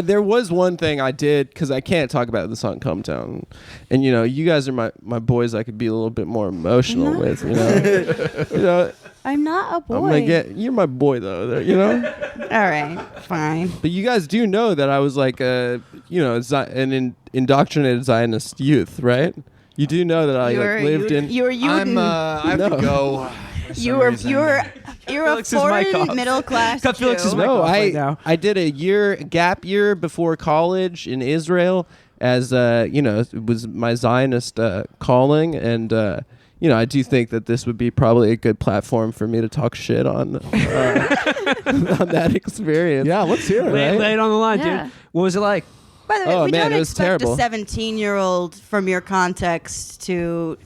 There was one thing I did, because I can't talk about the song Come Town. And, you guys are my boys I could be a little bit more emotional with, I'm not a boy. I'm gonna you're my boy, though, All right, fine. But you guys do know that I was like an indoctrinated Zionist youth, right? You do know that I lived in... You were I have to go. You're a foreign middle class Jew. Felix is No, right now. I did a gap year before college in Israel as, it was my Zionist calling. And, I do think that this would be probably a good platform for me to talk shit on that experience. Yeah, let's hear it. Lay it on the line, dude. What was it like? By the way, we don't it was expect terrible. a 17-year-old from your context to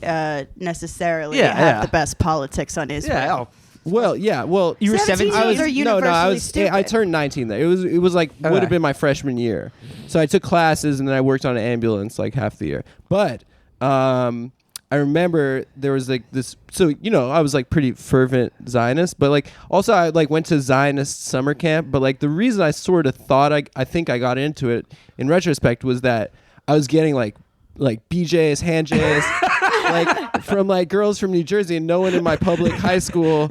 necessarily have the best politics on Israel. Yeah. Well, yeah. Well, you were 17. Are universally stupid. I turned 19 there. It was like would have been my freshman year. So I took classes and then I worked on an ambulance like half the year. But I remember there was like this. So I was like pretty fervent Zionist, but like also I like went to Zionist summer camp. But like the reason I sort of thought I think I got into it in retrospect was that I was getting like BJs, hand J's, like from like girls from New Jersey, and no one in my public high school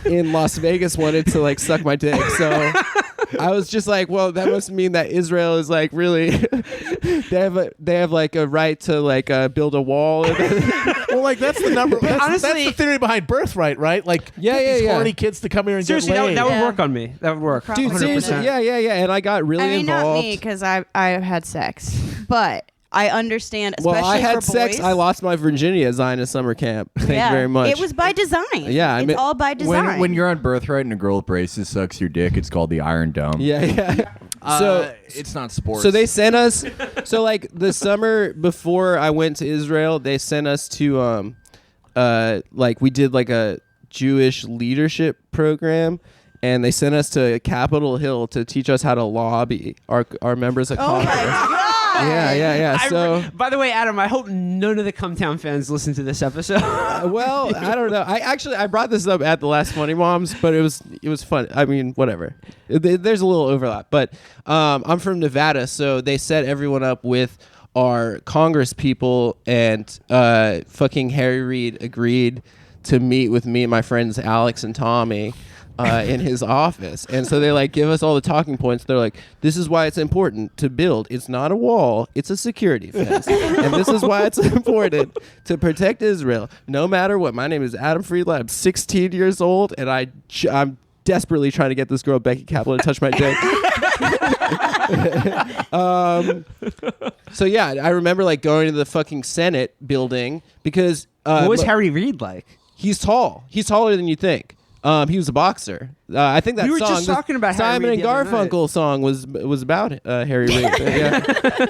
in Las Vegas wanted to like suck my dick. So I was just like, well, that must mean that Israel is like really they have like a right to like build a wall. Well, like that's the number. That's the theory behind birthright, right? Like get these horny kids to come here and seriously, get laid. that would work on me. That would work. Dude, 100%. seriously, yeah. And I got really involved. Not me, because I had sex, but I understand, especially well, I had for sex. boys. I lost my virginity at Zionist summer camp. Thank you very much. It was by design. Yeah, it's all by design. When you're on birthright and a girl with braces sucks your dick, it's called the Iron Dome. Yeah. So it's not sports. So they sent us. So like the summer before I went to Israel, they sent us to like we did like a Jewish leadership program. And they sent us to Capitol Hill to teach us how to lobby our members of Congress. Oh my God. Yeah. So, by the way, Adam, I hope none of the Come Town fans listen to this episode. Well, I don't know. I brought this up at the last Funny Moms, but it was fun. I mean, whatever. There's a little overlap, but I'm from Nevada, so they set everyone up with our Congress people, and fucking Harry Reid agreed to meet with me and my friends Alex and Tommy. In his office, and so they like give us all the talking points. They're like, this is why it's important to build. It's not a wall, it's a security fence. And this is why it's important to protect Israel no matter what. My name is Adam Friedland. I'm 16 years old, and I'm desperately trying to get this girl Becky Kaplan to touch my dick. So yeah, I remember like going to the fucking Senate building because what was Harry Reid like? He's tall. He's taller than you think. He was a boxer. I think that we were song, just talking about Simon Harry and Reid the other Garfunkel song was about Harry Reid. Yeah.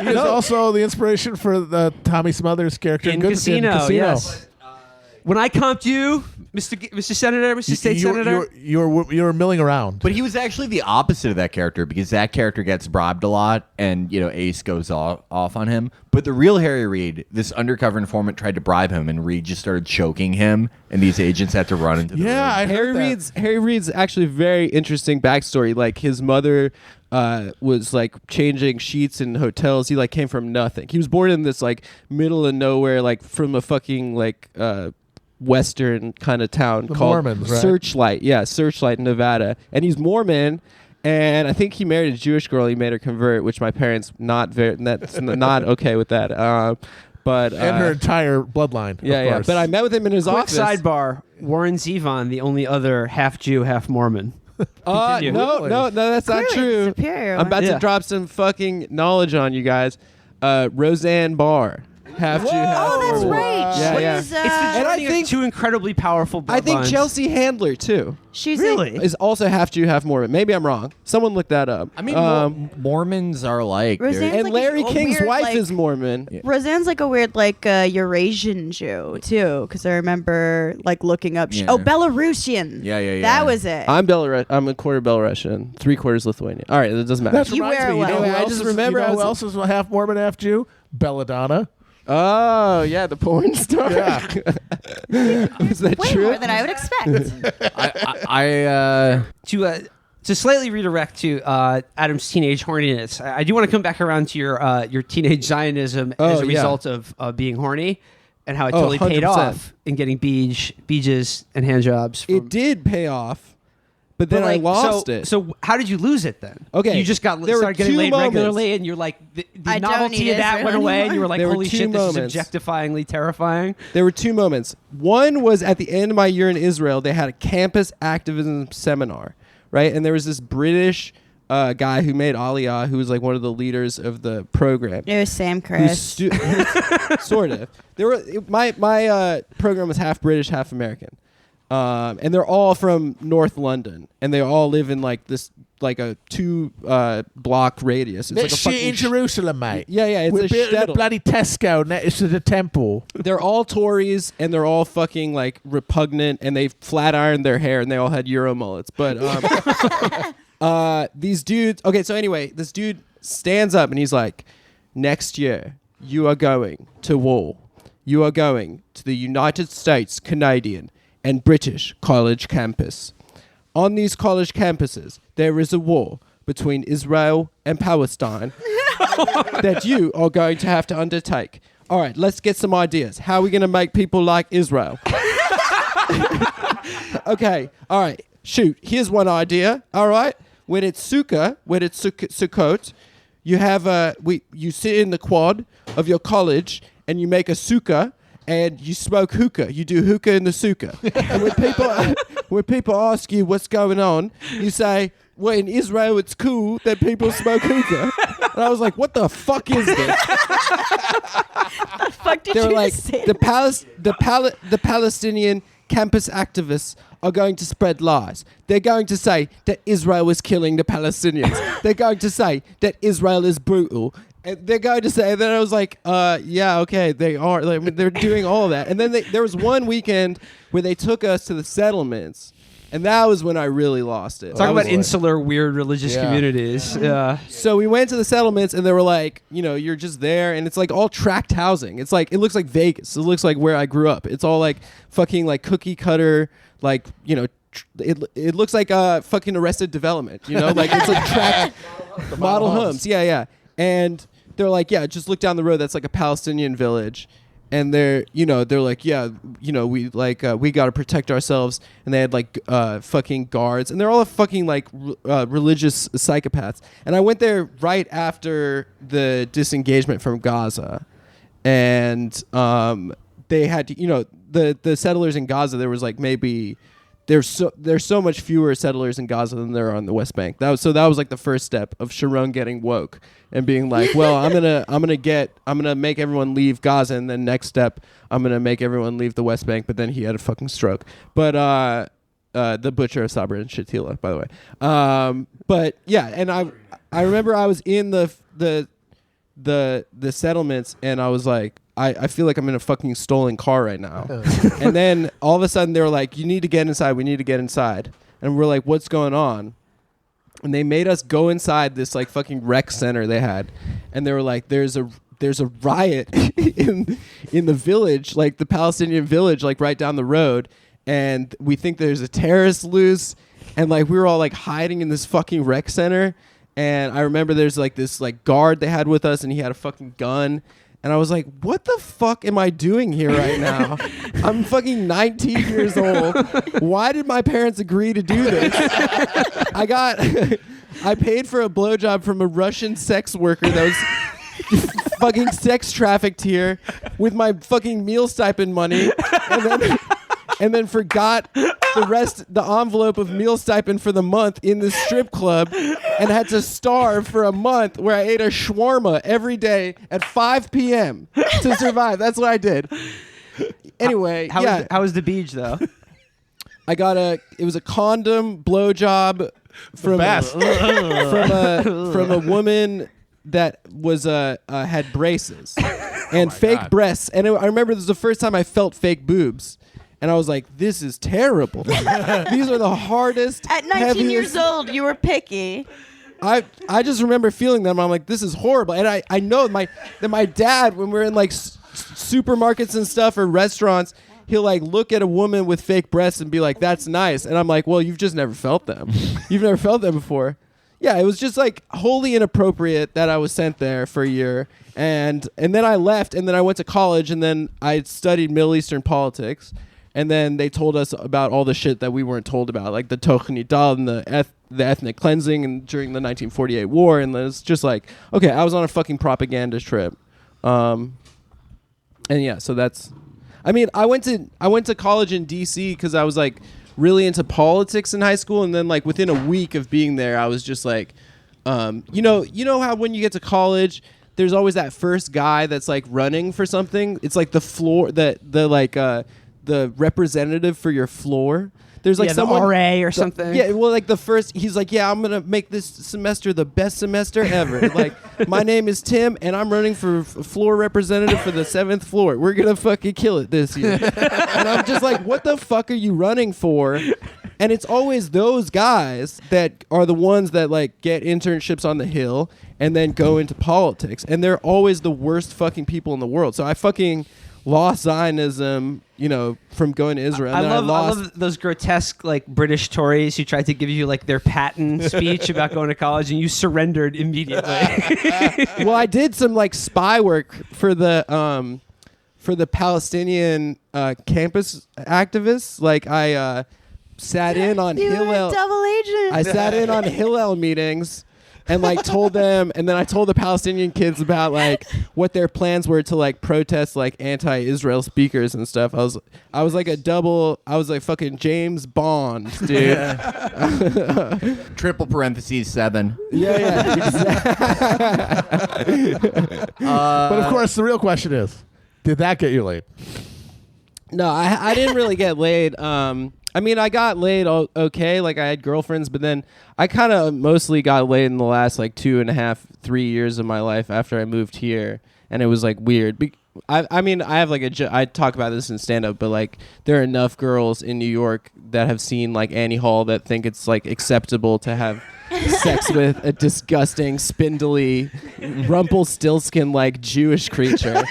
He was also the inspiration for the Tommy Smothers character in Casino. Yes. When I comped you, Mr. Senator, Mr. State Senator, you were milling around. But he was actually the opposite of that character because that character gets bribed a lot, and Ace goes off on him. But the real Harry Reid, this undercover informant tried to bribe him, and Reid just started choking him, and these agents had to run into the room. I heard Harry Reid's actually very interesting backstory. Like his mother was like changing sheets in hotels. He like came from nothing. He was born in this like middle of nowhere, like from a fucking like Western kind of town called Mormons, right? Searchlight, Nevada. And he's Mormon, and I think he married a Jewish girl. He made her convert, which my parents not okay with that. But and her entire bloodline. Yeah. But I met with him in his office. Sidebar: Warren Zevon, the only other half Jew, half Mormon. No, that's not true. Superior I'm about to drop some fucking knowledge on you guys. Roseanne Barr. Half Jew, half that's Mormon. right. Yeah. It's the And I joining think of two incredibly powerful bloodlines. I think Chelsea Handler too She's really is also half Jew, half Mormon. Maybe I'm wrong. Someone look that up. I mean, Mormons are like... Roseanne's and like Larry a King's weird, wife like- is Mormon. Yeah. Roseanne's like a weird like Eurasian Jew too, because I remember like looking up. Yeah. Belarusian. Yeah. That was it. I'm a quarter Belarusian, 3/4 Lithuanian. All right, that doesn't matter. That You reminds wear me. a well. Who I else just is- remember You I know was- who else is half Mormon, half Jew? Belladonna. Oh yeah, the porn star. Yeah. Is that Way true? more than I would expect. I To slightly redirect to Adam's teenage horniness, I do want to come back around to your teenage Zionism as a result of being horny, and how it totally paid off in getting beaches and hand jobs. It did pay off, but then I lost it. So how did you lose it then? Okay, you just started getting laid regularly, and you're like the novelty of that went away, and you were like, holy shit, this is objectifyingly terrifying. There were 2 moments. One was at the end of my year in Israel. They had a campus activism seminar. Right, and there was this British guy who made Aliyah, who was like one of the leaders of the program. It was Sam Chris. Sort of. My program was half British, half American, and they're all from North London, and they all live in like this like a 2-block radius. It's like a shit in Jerusalem, mate. Yeah, it's We're a building shtetl. a bloody Tesco next to the temple. They're all Tories, and they're all fucking like repugnant, and they flat ironed their hair, and they all had Euro mullets. But these dudes. Okay, so anyway, this dude stands up and he's like, "Next year, you are going to war. You are going to the United States, Canadian, and British college campus. On these college campuses, there is a war between Israel and Palestine that you are going to have to undertake. All right, let's get some ideas. How are we going to make people like Israel?" Okay, all right, shoot. Here's one idea. All right, when it's Sukkot, you have you sit in the quad of your college and you make a sukkah and you smoke hookah. You do hookah in the sukkah. And when people ask you what's going on, you say, "Well, in Israel, it's cool that people smoke hookah." And I was like, "What the fuck is this?" The fuck did They were you like, say? the Palestinian campus activists are going to spread lies. They're going to say that Israel is killing the Palestinians. They're going to say that Israel is brutal. And they're going to say, and then I was like, yeah, okay, they are. Like, I mean, they're doing all of that. And then there was one weekend where they took us to the settlements. And that was when I really lost it. Talk about insular, weird religious communities. Yeah. So we went to the settlements, and they were like, you're just there, and it's like all tract housing. It's like, it looks like Vegas. It looks like where I grew up. It's all like fucking like cookie cutter, like, it looks like fucking Arrested Development, like it's like tract model homes. Yeah. And they're like, yeah, just look down the road. That's like a Palestinian village. And they're like, yeah, we got to protect ourselves. And they had like fucking guards, and they're all fucking like religious psychopaths. And I went there right after the disengagement from Gaza, and they had to, the settlers in Gaza. There was like maybe there's so much fewer settlers in Gaza than there are on the West Bank. That was like the first step of Sharon getting woke and being like, well, I'm gonna make everyone leave Gaza, and then next step, I'm gonna make everyone leave the West Bank. But then he had a fucking stroke. But the butcher of Sabra and Shatila, by the way. But yeah, and I remember I was in the settlements, and I was like, I feel like I'm in a fucking stolen car right now. And then all of a sudden they were like, you need to get inside. We need to get inside. And we're like, what's going on? And they made us go inside this like fucking rec center they had. And they were like, there's a riot in the village, like the Palestinian village, like right down the road. And we think there's a terrorist loose. And like we were all like hiding in this fucking rec center. And I remember there's like this like guard they had with us, and he had a fucking gun. And I was like, what the fuck am I doing here right now? I'm fucking 19 years old. Why did my parents agree to do this? I paid for a blowjob from a Russian sex worker that was fucking sex trafficked here with my fucking meal stipend money. And then forgot the envelope of meal stipend for the month in this strip club, and had to starve for a month where I ate a shawarma every day at 5 p.m. to survive. That's what I did. Anyway, how was the beach though? It was a condom blowjob from a woman that was had braces and fake breasts. And I remember this was the first time I felt fake boobs. And I was like, this is terrible. These are the hardest. At 19 years old, you were picky. I just remember feeling them. I'm like, this is horrible. And I know that my dad, when we're in like supermarkets and stuff or restaurants, he'll like look at a woman with fake breasts and be like, "That's nice," and I'm like, "Well, you've just never felt them. You've never felt them before." Yeah, it was just like wholly inappropriate that I was sent there for a year, and then I left, and then I went to college, and then I studied Middle Eastern politics, and then they told us about all the shit that we weren't told about, like the Tochni Dal and the ethnic cleansing and during the 1948 war, and it's just like, okay, I was on a fucking propaganda trip, and yeah, so that's, I mean, I went to college in D.C. because I was like really into politics in high school, and then like within a week of being there, I was just like, you know how when you get to college, there's always that first guy that's like running for something. It's like the representative for your floor. There's like someone, the RA or something. Yeah, well, like the first, he's like, yeah, I'm gonna make this semester the best semester ever. Like, my name is Tim, and I'm running for floor representative for the 7th floor. We're gonna fucking kill it this year. And I'm just like, what the fuck are you running for? And it's always those guys that are the ones that like get internships on the Hill and then go into politics, and they're always the worst fucking people in the world. So I fucking lost Zionism, from going to Israel. I love those grotesque like British Tories who tried to give you like their patent speech about going to college, and you surrendered immediately. Well, I did some like spy work for the Palestinian campus activists. Like I sat in on Hillel. Double agent. I sat in on Hillel meetings. And like told them, and then I told the Palestinian kids about like what their plans were to like protest like anti-Israel speakers and stuff. I was like fucking James Bond, dude. Triple parentheses 7. Yeah. But of course, the real question is, did that get you laid? No, I didn't really get laid. I mean, I got laid okay. Like, I had girlfriends, but then I kind of mostly got laid in the last, like, 2.5, 3 years of my life after I moved here. And it was, like, weird. I mean, I have, like, I talk about this in stand-up, but, like, there are enough girls in New York that have seen, like, Annie Hall that think it's, like, acceptable to have sex with a disgusting, spindly, Rumpelstiltskin-like Jewish creature.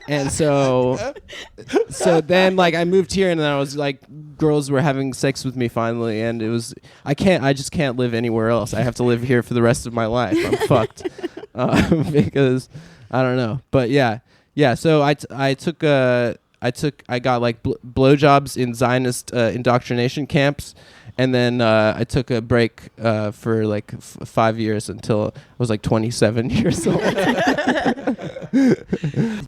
And so then like I moved here, and then I was like, girls were having sex with me finally, and it was, I just can't live anywhere else. I have to live here for the rest of my life. I'm fucked because I don't know. But yeah. So I got like blowjobs in Zionist indoctrination camps. And then I took a break for like 5 years until I was like 27 years old.